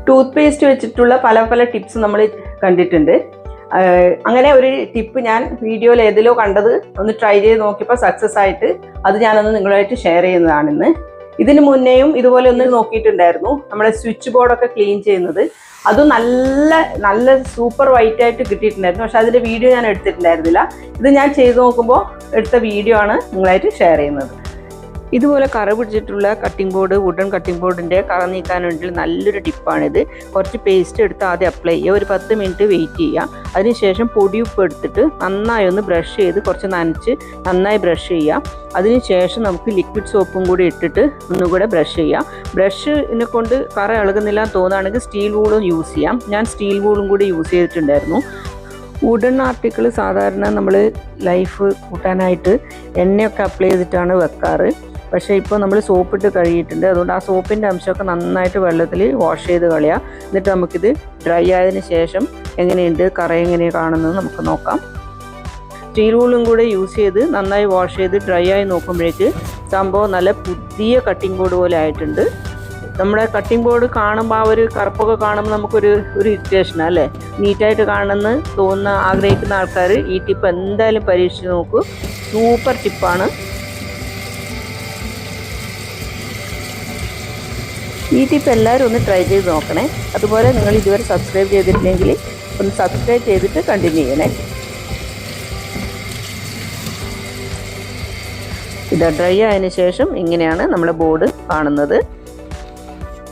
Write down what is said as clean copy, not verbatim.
Tooth paste വെച്ചിട്ടുള്ള പല പല ടിപ്സ് നമ്മൾ കണ്ടിട്ടുണ്ട്. അങ്ങനെ ഒരു ടിപ്പ് ഞാൻ വീഡിയോയിൽ ഏതിലോ കണ്ടത് ഒന്ന് ട്രൈ ചെയ്ത് നോക്കിയപ്പോൾ സക്സസ് ആയിട്ട് അത് ഞാനൊന്ന് നിങ്ങളുമായിട്ട് ഷെയർ ചെയ്യുന്നതാണിന്ന്. ഇതിന് മുന്നേയും ഇതുപോലെ ഒന്ന് നോക്കിയിട്ടുണ്ടായിരുന്നു, നമ്മുടെ സ്വിച്ച് ബോർഡൊക്കെ ക്ലീൻ ചെയ്യുന്നത്. അതും നല്ല സൂപ്പർ വൈറ്റ് ആയിട്ട് കിട്ടിയിട്ടുണ്ടായിരുന്നു. പക്ഷെ അതിൻ്റെ വീഡിയോ ഞാൻ എടുത്തിട്ടുണ്ടായിരുന്നില്ല. ഇത് ഞാൻ ചെയ്ത് നോക്കുമ്പോൾ എടുത്ത വീഡിയോ ആണ് നിങ്ങളായിട്ട് ഷെയർ ചെയ്യുന്നത്. ഇതുപോലെ കറ പിടിച്ചിട്ടുള്ള കട്ടിംഗ് ബോർഡ്, വുഡൻ കട്ടിംഗ് ബോർഡിൻ്റെ കറ നീക്കാൻ വേണ്ടി നല്ലൊരു ടിപ്പാണിത്. കുറച്ച് പേസ്റ്റ് എടുത്ത് ആദ്യം അപ്ലൈ ചെയ്യുക, ഒരു 10 മിനിറ്റ് വെയിറ്റ് ചെയ്യുക. അതിനുശേഷം പൊടിയുപ്പ് എടുത്തിട്ട് നന്നായി ഒന്ന് ബ്രഷ് ചെയ്ത് കുറച്ച് നനച്ച് നന്നായി ബ്രഷ് ചെയ്യുക. അതിനുശേഷം നമുക്ക് ലിക്വിഡ് സോപ്പും കൂടി ഇട്ടിട്ട് ഒന്നുകൂടെ ബ്രഷ് ചെയ്യുക. ബ്രഷിനെ കൊണ്ട് കറ ഇളകുന്നില്ല തോന്നുകയാണെങ്കിൽ സ്റ്റീൽ വൂളും യൂസ് ചെയ്യാം. ഞാൻ സ്റ്റീൽ വൂളും കൂടി യൂസ് ചെയ്തിട്ടുണ്ടായിരുന്നു. വുഡൻ ആർട്ടിക്കിൾ സാധാരണ നമ്മൾ ലൈഫ് കൂട്ടാനായിട്ട് എണ്ണയൊക്കെ അപ്ലൈ ചെയ്തിട്ടാണ് വെക്കാറ്. പക്ഷേ ഇപ്പോൾ നമ്മൾ സോപ്പിട്ട് കഴുകിയിട്ടുണ്ട്. അതുകൊണ്ട് ആ സോപ്പിൻ്റെ അംശമൊക്കെ നന്നായിട്ട് വെള്ളത്തിൽ വാഷ് ചെയ്ത് കളയുക. എന്നിട്ട് നമുക്കിത് ഡ്രൈ ആയതിനു ശേഷം എങ്ങനെയുണ്ട് കറ എങ്ങനെയാണ് കാണുന്നത് നമുക്ക് നോക്കാം. സ്റ്റീൽ വൂളും കൂടെ യൂസ് ചെയ്ത് നന്നായി വാഷ് ചെയ്ത് ഡ്രൈ ആയി നോക്കുമ്പോഴേക്ക് സംഭവം നല്ല പുതിയ കട്ടിംഗ് ബോർഡ് പോലെ ആയിട്ടുണ്ട്. നമ്മുടെ കട്ടിംഗ് ബോർഡ് കാണുമ്പോൾ ആ ഒരു കറുപ്പൊക്കെ കാണുമ്പോൾ നമുക്കൊരു ഇറിറ്റേഷൻ അല്ലേ, നീറ്റായിട്ട് കാണുമെന്ന് തോന്നുന്ന ആഗ്രഹിക്കുന്ന ആൾക്കാർ ഈ ടിപ്പ് എന്തായാലും പരീക്ഷിച്ച് നോക്കൂ. സൂപ്പർ ടിപ്പാണ്. ഈ ടിപ്പ് എല്ലാവരും ഒന്ന് ട്രൈ ചെയ്ത് നോക്കണേ. അതുപോലെ നിങ്ങൾ ഇതുവരെ സബ്സ്ക്രൈബ് ചെയ്തിട്ടില്ലെങ്കിൽ ഒന്ന് സബ്സ്ക്രൈബ് ചെയ്തിട്ട് കണ്ടിന്യൂ ചെയ്യണേ. ഇത് ഡ്രൈ ആയതിനു ശേഷം ഇങ്ങനെയാണ് നമ്മുടെ ബോർഡ് കാണുന്നത്.